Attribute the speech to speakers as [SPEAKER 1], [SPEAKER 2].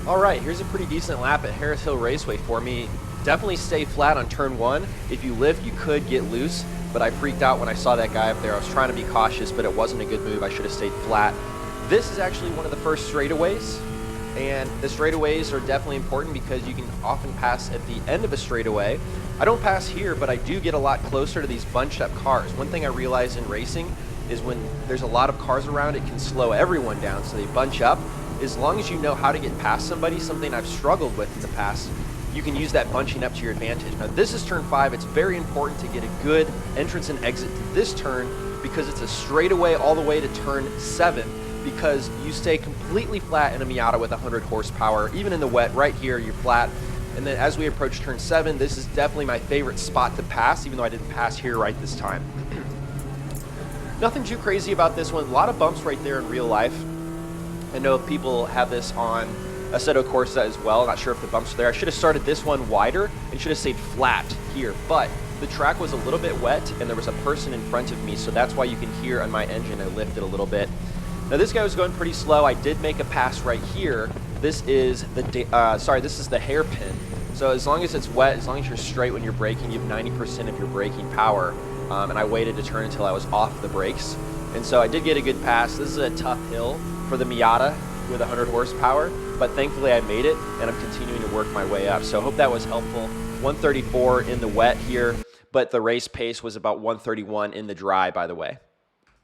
[SPEAKER 1] All right, here's a pretty decent lap at Harris Hill Raceway for me. Definitely stay flat on turn 1. If you lift, you could get loose, but I freaked out when I saw that guy up there. I was trying to be cautious, but it wasn't a good move. I should have stayed flat. This is actually one of the first straightaways, and the straightaways are definitely important because you can often pass at the end of a straightaway. I don't pass here, but I do get a lot closer to these bunched up cars. One thing I realize in racing is when there's a lot of cars around, it can slow everyone down, so they bunch up. As long as you know how to get past somebody, something I've struggled with in the past, you can use that bunching up to your advantage. Now this is turn 5. It's very important to get a good entrance and exit to this turn because it's a straightaway all the way to turn 7, because you stay completely flat in a Miata with 100 horsepower. Even in the wet, right here, you're flat. And then as we approach turn 7, this is definitely my favorite spot to pass, even though I didn't pass here right this time. Nothing too crazy about this one. A lot of bumps right there in real life. I know people have this on Assetto Corsa as well. Not sure if the bumps are there. I should have started this one wider and should have stayed flat here, but the track was a little bit wet and there was a person in front of me, so that's why you can hear on my engine I lifted a little bit. Now this guy was going pretty slow. I did make a pass right here. This is the this is the hairpin. So as long as it's wet, as long as you're straight when you're braking, you have 90% of your braking power. And I waited to turn until I was off the brakes. And so I did get a good pass. This is a tough hill for the Miata with 100 horsepower, but thankfully I made it and I'm continuing to work my way up. So I hope that was helpful. 134 in the wet here, but the race pace was about 131 in the dry, by the way.